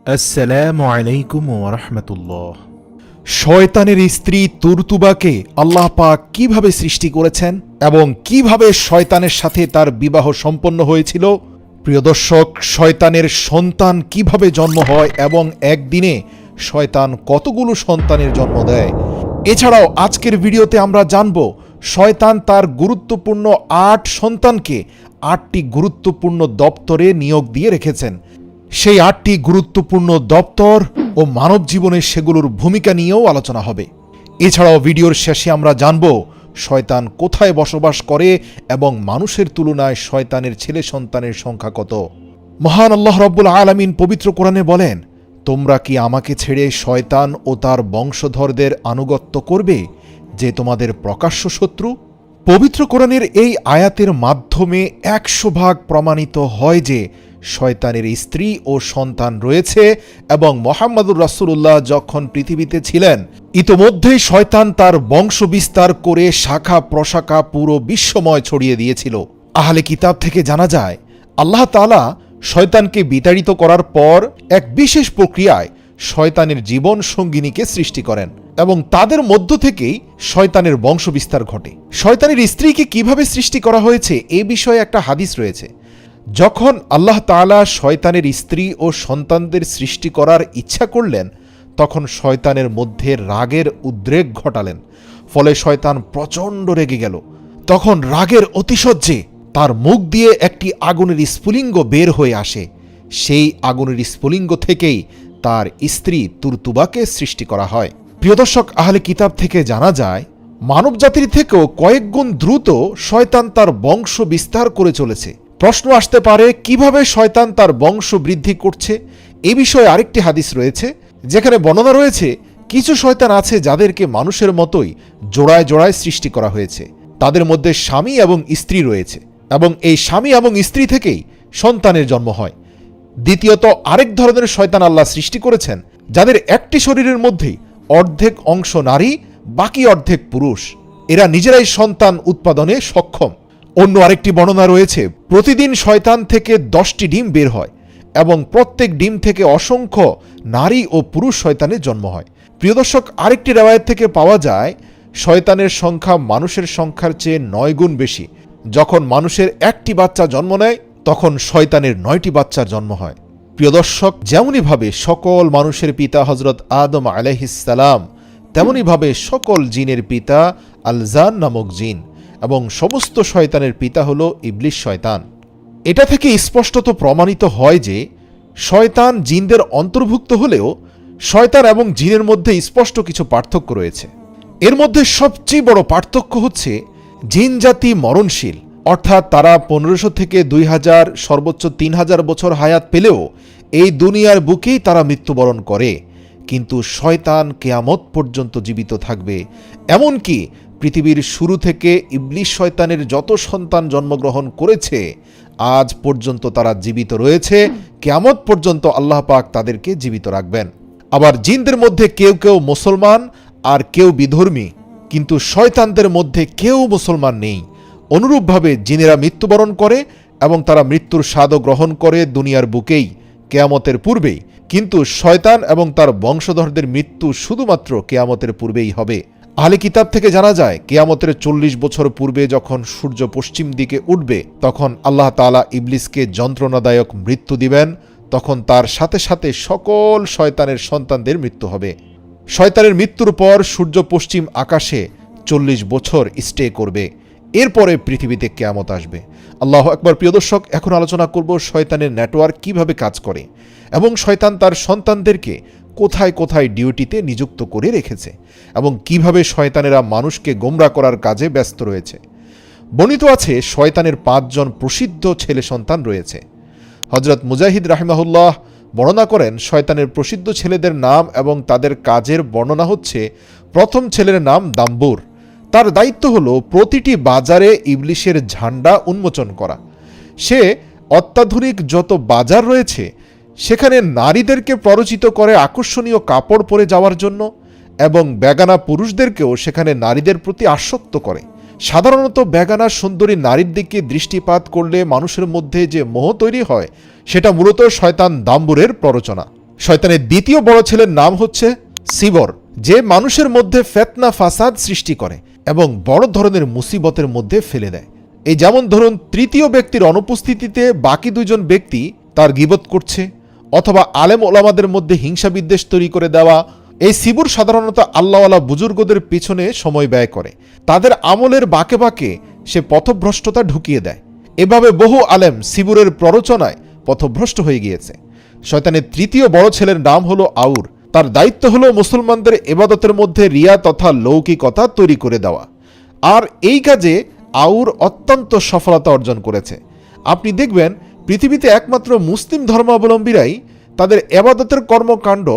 আসসালামু আলাইকুম ওয়া রাহমাতুল্লাহ। শয়তানের স্ত্রী তুরতুবাকে আল্লাহ পাক কিভাবে সৃষ্টি করেছেন এবং কিভাবে শয়তানের সাথে তার বিবাহ সম্পন্ন হয়েছিল। প্রিয় দর্শক, শয়তানের সন্তান কিভাবে জন্ম হয় এবং একদিনে শয়তান কতগুলো সন্তানের জন্ম দেয়, এছাড়াও আজকের ভিডিওতে আমরা জানব শয়তান তার গুরুত্বপূর্ণ ৮ সন্তানকে ৮টি গুরুত্বপূর্ণ দপ্তরে নিয়োগ দিয়ে রেখেছেন। সেই ৮টি গুরুত্বপূর্ণ দপ্তর ও মানব জীবনে সেগুলোর ভূমিকা নিয়েও আলোচনা হবে। এছাড়াও ভিডিওর শেষে আমরা জানব শয়তান কোথায় বসবাস করে এবং মানুষের তুলনায় শয়তানের ছেলে সন্তানের সংখ্যা কত। মহান আল্লাহ রাব্বুল আলামিন পবিত্র কোরআনে বলেন, তোমরা কি আমাকে ছেড়ে শয়তান ও তার বংশধরদের আনুগত্য করবে, যে তোমাদের প্রকাশ্য শত্রু? পবিত্র কোরআনের এই আয়াতের মাধ্যমে ১০০% প্রমাণিত হয় যে শয়তানের স্ত্রী ও সন্তান রয়েছে এবং মুহাম্মদুর রাসূলুল্লাহ যখন পৃথিবীতে ছিলেন ইতোমধ্যেই শয়তান তার বংশ বিস্তার করে শাখা প্রশাখা পুরো বিশ্বময় ছড়িয়ে দিয়েছিল। আহলে কিতাব থেকে জানা যায় আল্লাহ তাআলা শয়তানকে বিতাড়িত করার পর এক বিশেষ প্রক্রিয়ায় শয়তানের জীবন সঙ্গিনীকে সৃষ্টি করেন এবং তাদের মধ্য থেকেই শয়তানের বংশ বিস্তার ঘটে। শয়তানের স্ত্রীকে কিভাবে সৃষ্টি করা হয়েছে এ বিষয়ে একটা হাদিস রয়েছে। যখন আল্লাহ তাআলা শয়তানের স্ত্রী ও সন্তানদের সৃষ্টি করার ইচ্ছা করলেন, তখন শয়তানের মধ্যে রাগের উদ্রেক ঘটালেন, ফলে শয়তান প্রচণ্ড রেগে গেল। তখন রাগের অতিশয্যে তার মুখ দিয়ে একটি আগুনের স্ফুলিঙ্গ বের হয়ে আসে। সেই আগুনের স্ফুলিঙ্গ থেকেই তার স্ত্রী তুরতুবাকে সৃষ্টি করা হয়। প্রিয় দর্শক, আহলে কিতাব থেকে জানা যায় মানব জাতির থেকেও কয়েক গুণ দ্রুত শয়তান তার বংশ বিস্তার করে চলেছে। প্রশ্ন আসতে পারে, কিভাবে শয়তান তার বংশ বৃদ্ধি করছে? এ বিষয়ে আরেকটি হাদিস রয়েছে, যেখানে বর্ণনা রয়েছে কিছু শয়তান আছে যাদেরকে মানুষের মতোই জোড়ায় জোড়ায় সৃষ্টি করা হয়েছে। তাদের মধ্যে স্বামী এবং স্ত্রী রয়েছে এবং এই স্বামী এবং স্ত্রী থেকেই সন্তানের জন্ম হয়। দ্বিতীয়ত, আরেক ধরনের শয়তান আল্লাহ সৃষ্টি করেছেন যাদের একটি শরীরের মধ্যেই অর্ধেক অংশ নারী, বাকি অর্ধেক পুরুষ। এরা নিজেরাই সন্তান উৎপাদনে সক্ষম। অন্য আরেকটি বর্ণনা রয়েছে, প্রতিদিন শয়তান থেকে 10টি ডিম বের হয় এবং প্রত্যেক ডিম থেকে অসংখ্য নারী ও পুরুষ শয়তানের জন্ম হয়। প্রিয় দর্শক, আরেকটি রেওয়ায়েত থেকে পাওয়া যায় শয়তানের সংখ্যা মানুষের সংখ্যার চেয়ে 9 গুণ বেশি। যখন মানুষের একটি বাচ্চা জন্ম নেয়, তখন শয়তানের 9টি বাচ্চার জন্ম হয়। প্রিয় দর্শক, যেমনইভাবে সকল মানুষের পিতা হযরত আদম আলাইহিস সালাম, তেমনইভাবে সকল জিনের পিতা আল-জান নামক জিন এবং সমস্ত শয়তানের পিতা হল ইবলিস শয়তান। এটা থেকে স্পষ্টত প্রমাণিত হয় যে শয়তান জিনদের অন্তর্ভুক্ত হলেও শয়তান এবং জিনের মধ্যে স্পষ্ট কিছু পার্থক্য রয়েছে। এর মধ্যে সবচেয়ে বড় পার্থক্য হচ্ছে জিন জাতি মরণশীল, অর্থাৎ তারা 1500 থেকে 2000, সর্বোচ্চ 3000 বছর হায়াত পেলেও এই দুনিয়ার বুকেই তারা মৃত্যুবরণ করে। কিন্তু শয়তান কিয়ামত পর্যন্ত জীবিত থাকবে। এমনকি পৃথিবীর শুরু থেকে ইবলিস শয়তানের যত সন্তান জন্মগ্রহণ করেছে আজ পর্যন্ত তারা জীবিত রয়েছে। কিয়ামত পর্যন্ত আল্লাহ পাক তাদেরকে জীবিত রাখবেন। আবার জিনদের মধ্যে কেউ কেউ মুসলমান আর কেউ বিধর্মী, কিন্তু শয়তানদের মধ্যে কেউ মুসলমান নেই। অনুরূপভাবে জিনেরা মৃত্যুবরণ করে এবং তারা মৃত্যুর স্বাদও গ্রহণ করে দুনিয়ার বুকেই কিয়ামতের পূর্বেই, কিন্তু শয়তান এবং তার বংশধরদের মৃত্যু শুধুমাত্র কিয়ামতের পূর্বেই হবে। আহলে কিতাব থেকে জানা যায় কিয়ামতের 40 বছর পূর্বে যখন সূর্য পশ্চিম দিকে উঠবে, তখন আল্লাহ তাআলা ইবলিসকে যন্ত্রণাদায়ক মৃত্যু দিবেন। তখন তার সাথে সাথে সকল শয়তানের সন্তানদের মৃত্যু হবে। শয়তানের মৃত্যুর পর সূর্য পশ্চিম আকাশে 40 বছর স্টে করবে। এরপরে পৃথিবীতে কিয়ামত আসবে। আল্লাহু আকবার। প্রিয় দর্শক, এখন আলোচনা করব শয়তানের নেটওয়ার্ক কিভাবে কাজ করে এবং শয়তান তার সন্তানদেরকে কোথায় কোথায় ডিউটিতে নিযুক্ত করে রেখেছে এবং কিভাবে শয়তানেরা মানুষকে গোমরা করার কাজে ব্যস্ত রয়েছে। বর্ণিত আছে শয়তানের 5 জন প্রসিদ্ধ ছেলে সন্তান রয়েছে। হযরত মুজাহিদ রাহিমাহুল্লাহ বর্ণনা করেন শয়তানের প্রসিদ্ধ ছেলেদের নাম এবং তাদের কাজের বর্ণনা হচ্ছে, প্রথম ছেলের নাম দাম্বুর। তার দায়িত্ব হলো প্রতিটি বাজারে ইবলিশের ঝান্ডা উন্মোচন করা। সে অত্যাধুনিক যত বাজার রয়েছে সেখানে নারীদেরকে প্ররোচিত করে আকর্ষণীয় কাপড় পরে যাওয়ার জন্য এবং বেগানা পুরুষদেরকেও সেখানে নারীদের প্রতি আসক্ত করে। সাধারণত বেগানা সুন্দরী নারীর দিকে দৃষ্টিপাত করলে মানুষের মধ্যে যে মোহ তৈরি হয় সেটা মূলত শয়তান দাম্বুরের প্ররোচনা। শয়তানের দ্বিতীয় বড় ছেলের নাম হচ্ছে সিবর, যে মানুষের মধ্যে ফিতনা ফাসাদ সৃষ্টি করে এবং বড় ধরনের মুসিবতের মধ্যে ফেলে দেয়। এই যেমন ধরুন, তৃতীয় ব্যক্তির অনুপস্থিতিতে বাকি দুজন ব্যক্তি তার গীবত করছে, অথবা আলেম ওলামাদের মধ্যে হিংসা বিদ্বেষ তৈরি করে দেওয়া। এই সিবুর সাধারণত আল্লাহওয়ালা বুজুর্গদের পিছনে সময় ব্যয় করে, তাদের আমলের বাঁকে বাঁকে সে পথভ্রষ্টতা ঢুকিয়ে দেয়। এভাবে বহু আলেম সিবুরের প্ররোচনায় পথভ্রষ্ট হয়ে গিয়েছে। শয়তানের তৃতীয় বড় ছেলের নাম হলো আউর। তার দায়িত্ব হলো মুসলমানদের ইবাদতের মধ্যে রিয়া তথা লৌকিকতা তৈরি করে দেওয়া, আর এই কাজে আউর অত্যন্ত সফলতা অর্জন করেছে। আপনি দেখবেন পৃথিবীতে একমাত্র মুসলিম ধর্মাবলম্বীরাই তাদের ইবাদতের কর্মকাণ্ড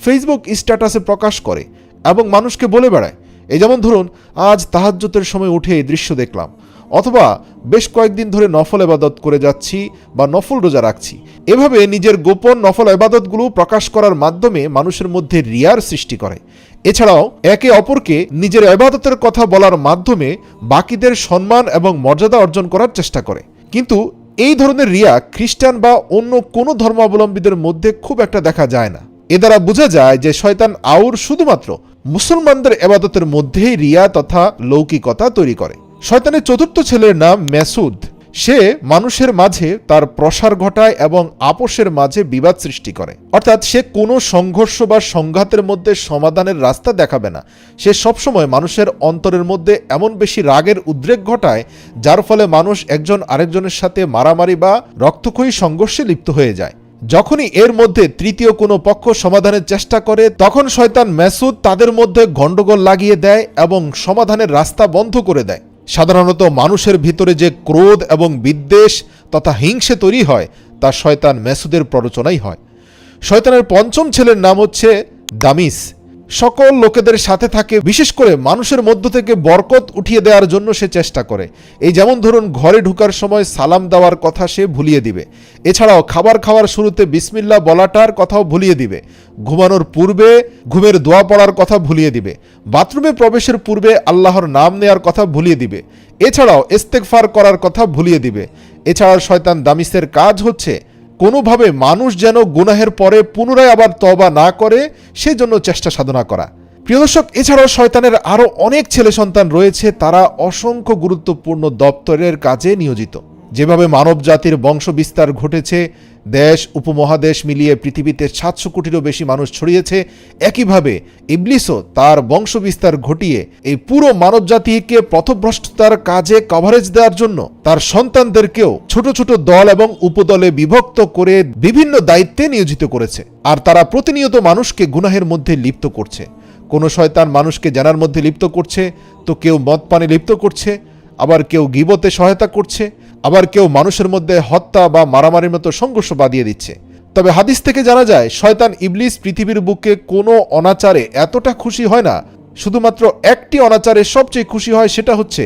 ফেসবুক স্ট্যাটাসে প্রকাশ করে এবং মানুষকে বলে বেড়ায়। এই যেমন ধরুন, আজ তাহাজ্জুদের সময় উঠে এই দৃশ্য দেখলাম, অথবা বেশ কয়েকদিন ধরে নফল ইবাদত করে যাচ্ছি বা নফল রোজা রাখছি। এভাবে নিজের গোপন নফল ইবাদতগুলো প্রকাশ করার মাধ্যমে মানুষের মধ্যে রিয়ার সৃষ্টি করে। এছাড়াও একে অপরকে নিজের ইবাদতের কথা বলার মাধ্যমে বাকিদের সম্মান এবং মর্যাদা অর্জন করার চেষ্টা করে। কিন্তু এই ধরনের রিয়া খ্রিস্টান বা অন্য কোনো ধর্মাবলম্বীদের মধ্যে খুব একটা দেখা যায় না। এ দ্বারা বোঝা যায় যে শয়তান আউর শুধুমাত্র মুসলমানদের ইবাদতের মধ্যেই রিয়া তথা লৌকিকতা তৈরি করে। শয়তানের চতুর্থ ছেলের নাম মাসুদ। সে মানুষের মাঝে তার প্রসার ঘটায় এবং আপোষের মাঝে বিবাদ সৃষ্টি করে। অর্থাৎ সে কোনো সংঘর্ষ বা সংঘাতের মধ্যে সমাধানের রাস্তা দেখাবে না। সে সবসময় মানুষের অন্তরের মধ্যে এমন বেশি রাগের উদ্রেক ঘটায় যার ফলে মানুষ একজন আরেকজনের সাথে মারামারি বা রক্তক্ষয়ী সংঘর্ষে লিপ্ত হয়ে যায়। যখনই এর মধ্যে তৃতীয় কোনো পক্ষ সমাধানের চেষ্টা করে, তখন শয়তান মাসুদ তাদের মধ্যে গণ্ডগোল লাগিয়ে দেয় এবং সমাধানের রাস্তা বন্ধ করে দেয়। সাধারণত মানুষের ভিতরে যে ক্রোধ এবং বিদ্বেষ তথা হিংসে তৈরি হয় তা শয়তান মাসুদের প্ররোচনাই হয়। শয়তানের পঞ্চম ছেলের নাম হচ্ছে দামিস। সকল লোকেদের সাথে থাকে, বিশেষ করে মানুষের মধ্য থেকে বরকত উঠিয়ে দেওয়ার জন্য সে চেষ্টা করে। এই যেমন ধরুন, ঘরে ঢুকার সময় সালাম দেওয়ার কথা সে ভুলিয়ে দিবে। এছাড়াও খাবার খাওয়ার শুরুতে বিসমিল্লাহ বলাটার কথাও ভুলিয়ে দিবে। ঘুমানোর পূর্বে ঘুমের দোয়া পড়ার কথা ভুলিয়ে দিবে। বাথরুমে প্রবেশের পূর্বে আল্লাহর নাম নেয়ার কথা ভুলিয়ে দিবে। এছাড়াও ইস্তেগফার করার কথা ভুলিয়ে দিবে। এছাড়াও শয়তান দামিসের কাজ হচ্ছে কোনোভাবে মানুষ যেন গুনাহের পরে পুনরায় আবার তওবা না করে সেজন্য চেষ্টা সাধনা করা। প্রিয় দর্শক, এছাড়াও শয়তানের আরও অনেক ছেলে সন্তান রয়েছে, তারা অসংখ্য গুরুত্বপূর্ণ দপ্তরের কাজে নিয়োজিত। যেভাবে মানব জাতির বংশ বিস্তার ঘটেছে, দেশ উপমহাদেশ মিলিয়ে পৃথিবীতে 700 কোটিরও বেশি মানুষ ছড়িয়েছে, একইভাবে ইবলিসও তার বংশ বিস্তার ঘটিয়ে এই পুরো মানব জাতিকে পথভ্রষ্টতার কাজে কভারেজ দেওয়ার জন্য তার সন্তানদেরকেও ছোট ছোট দল এবং উপদলে বিভক্ত করে বিভিন্ন দায়িত্বে নিয়োজিত করেছে। আর তারা প্রতিনিয়ত মানুষকে গুনাহের মধ্যে লিপ্ত করছে। কোনো শয়তান মানুষকে জানার মধ্যে লিপ্ত করছে, তো কেউ মদ পানে লিপ্ত করছে, আবার কেউ গীবতে সহায়তা করছে, আবার কেউ মানুষের মধ্যে হত্যা বা মারামারির মতো সংঘর্ষ বাঁধিয়ে দিচ্ছে। তবে হাদিস থেকে জানা যায় শয়তান ইবলিস পৃথিবীর বুকে কোনো অনাচারে এতটা খুশি হয় না, শুধুমাত্র একটি অনাচারে সবচেয়ে খুশি হয়, সেটা হচ্ছে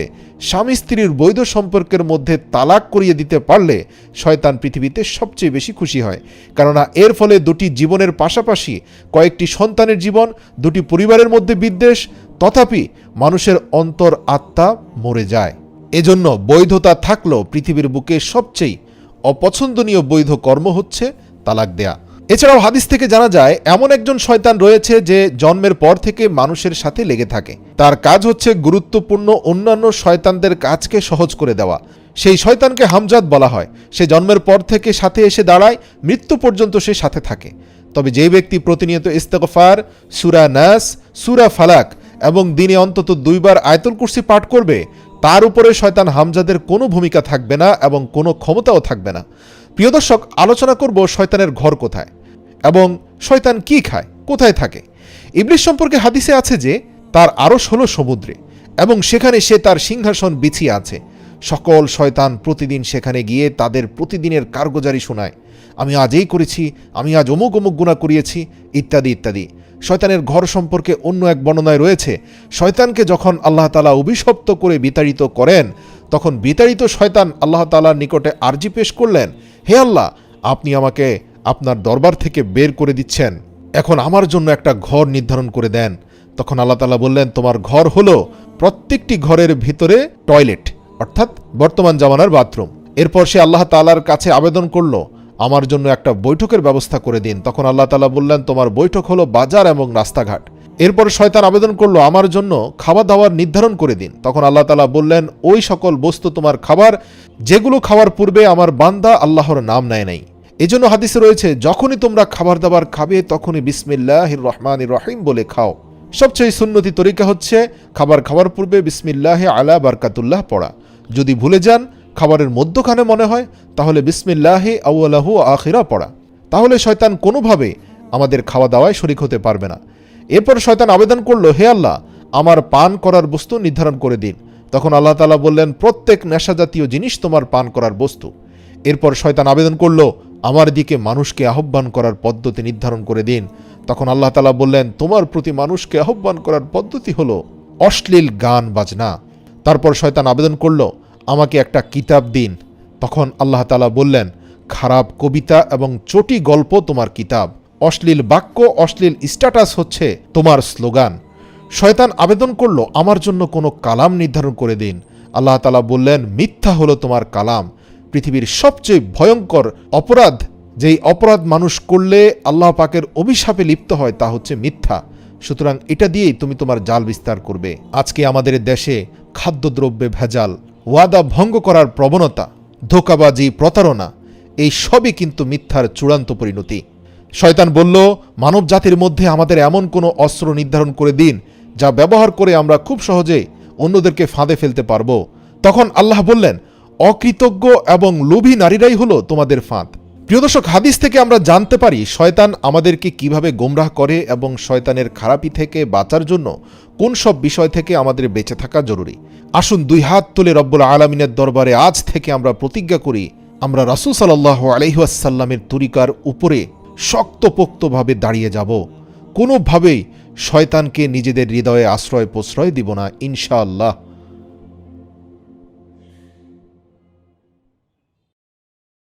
স্বামী স্ত্রীর বৈধ সম্পর্কের মধ্যে তালাক করিয়ে দিতে পারলে শয়তান পৃথিবীতে সবচেয়ে বেশি খুশি হয়। কেননা এর ফলে দুটি জীবনের পাশাপাশি কয়েকটি সন্তানের জীবন, দুটি পরিবারের মধ্যে বিদ্বেষ, তথাপি মানুষের অন্তর আত্মা মরে যায়। এজন্য বৈধতা থাকলেও পৃথিবীর বুকে সবচেয়ে অপছন্দনীয় বৈধ কর্ম হচ্ছে তালাক দেয়া। এছাড়াও হাদিস থেকে জানা যায় এমন একজন শয়তান রয়েছে যে জন্মের পর থেকে মানুষের সাথে লেগে থাকে। তার কাজ হচ্ছে গুরুত্বপূর্ণ অন্যান্য শয়তানদের কাজকে সহজ করে দেওয়া। সেই শয়তানকে হামজাত বলা হয়। সে জন্মের পর থেকে সাথে এসে দাঁড়ায়, মৃত্যু পর্যন্ত সে সাথে থাকে। তবে যে ব্যক্তি প্রতিনিয়ত ইস্তেগফার, সূরা নাস, সূরা ফালাক এবং দিনে অন্তত 2 বার আয়াতুল কুরসি পাঠ করবে, তার উপরে শয়তান হামজাদের কোনো ভূমিকা থাকবে না এবং কোনো ক্ষমতাও থাকবে না। প্রিয় দর্শক, আলোচনা করব শয়তানের ঘর কোথায় এবং শয়তান কি খায়, কোথায় থাকে। ইবলিস সম্পর্কে হাদিসে আছে যে তার আরশ হলো সমুদ্রে এবং সেখানে সে তার সিংহাসন বিছিয়ে আছে। সকল শয়তান প্রতিদিন সেখানে গিয়ে তাদের প্রতিদিনের কারগুজারি শোনায়। আমি আজ এই করেছি, আমি আজ অমুক অমুক গুনাহ করিয়েছি, ইত্যাদি ইত্যাদি। শয়তানের ঘর সম্পর্কে অন্য এক বর্ণনায় রয়েছে, শয়তানকে যখন আল্লাহ তাআলা অভিশপ্ত করে বিতাড়িত করেন, তখন বিতাড়িত শয়তান আল্লাহ তাআলার নিকটে আরজি পেশ করলেন, হে আল্লাহ, আপনি আমাকে আপনার দরবার থেকে বের করে দিচ্ছেন, এখন আমার জন্য একটা ঘর নির্ধারণ করে দেন। তখন আল্লাহ তাআলা বললেন, তোমার ঘর হলো প্রত্যেকটি ঘরের ভিতরে টয়লেট, অর্থাৎ বর্তমান জামানার বাথরুম। এরপর সে আল্লাহ তাআলার কাছে আবেদন করল, আমার জন্য একটা বৈঠকের ব্যবস্থা করে দিন। তখন আল্লাহ তাআলা বললেন, তোমার বৈঠক হলো বাজার এবং রাস্তাঘাট। এরপর শয়তান আবেদন করলো, আমার জন্য খাওয়া দাওয়ার নির্ধারণ করে দিন। তখন আল্লাহ তাআলা বললেন, ওই সকল বস্তু তোমার খাবার যেগুলো খাওয়ার পূর্বে আমার বান্দা আল্লাহর নাম নেয় নাই। এজন্য হাদিসে রয়েছে, যখনই তোমরা খাবার দাবার খাবে তখনই বিসমিল্লাহির রহমানির রহিম বলে খাও। সবচেয়ে সুন্নতি তরিকা হচ্ছে খাবার খাওয়ার পূর্বে বিসমিল্লাহি আলা বারকাতুল্লাহ পড়া। যদি ভুলে যান, খাবারের মধ্যখানে মনে হয়, তাহলে বিসমিল্লাহি আউয়ালাহু আখিরা পড়া। তাহলে শয়তান কোনোভাবে আমাদের খাওয়া দাওয়ায় শরিক হতে পারবে না। এরপর শয়তান আবেদন করলো, হে আল্লাহ, আমার পান করার বস্তু নির্ধারণ করে দিন। তখন আল্লাহ তাআলা বললেন, প্রত্যেক নেশাজাতীয় জিনিস তোমার পান করার বস্তু। এরপর শয়তান আবেদন করলো, আমার দিকে মানুষকে আহ্বান করার পদ্ধতি নির্ধারণ করে দিন। তখন আল্লাহ তাআলা বললেন, তোমার প্রতি মানুষকে আহ্বান করার পদ্ধতি হলো অশ্লীল গান বাজনা। তারপর শয়তান আবেদন করল, আমাকে একটা কিতাব দিন। তখন আল্লাহ তাআলা বললেন, খারাপ কবিতা এবং চটি গল্প তোমার কিতাব, অশ্লীল বাক্য, অশ্লীল স্ট্যাটাস হচ্ছে তোমার স্লোগান। শয়তান আবেদন করল, আমার জন্য কোনো কালাম নির্ধারণ করে দিন। আল্লাহ তাআলা বললেন, মিথ্যা হলো তোমার কালাম। পৃথিবীর সবচেয়ে ভয়ঙ্কর অপরাধ, যেই অপরাধ মানুষ করলে আল্লাহ পাকের অভিশাপে লিপ্ত হয়, তা হচ্ছে মিথ্যা। সুতরাং এটা দিয়েই তুমি তোমার জাল বিস্তার করবে। আজকে আমাদের দেশে খাদ্যদ্রব্যে ভেজাল, ওয়াদা ভঙ্গ করার প্রবণতা, ধোঁকাবাজি, প্রতারণা, এই সবই কিন্তু মিথ্যার চূড়ান্ত পরিণতি। শয়তান বলল, মানব জাতির মধ্যে আমাদের এমন কোনো অস্ত্র নির্ধারণ করে দিন যা ব্যবহার করে আমরা খুব সহজে অন্যদেরকে ফাঁদে ফেলতে পারব। তখন আল্লাহ বললেন, অকৃতজ্ঞ এবং লোভী নারীরাই হলো তোমাদের ফাঁদ। প্রিয় দর্শক, হাদিস থেকে আমরা জানতে পারি শয়তান আমাদেরকে কিভাবে গোমরাহ করে এবং শয়তানের খারাপি থেকে বাঁচার জন্য কোন সব বিষয় থেকে আমাদের বেঁচে থাকা জরুরি। আসুন দুই হাত তুলে রব্বুল আলামিনের দরবারে আজ থেকে আমরা প্রতিজ্ঞা করি, আমরা রাসূল সাল্লাল্লাহু আলাইহি ওয়াসাল্লামের তরিকার উপরে শক্তপোক্তভাবে দাঁড়িয়ে যাব। কোনোভাবেই শয়তানকে নিজেদের হৃদয়ে আশ্রয় প্রশ্রয় দিব না, ইনশাআল্লাহ।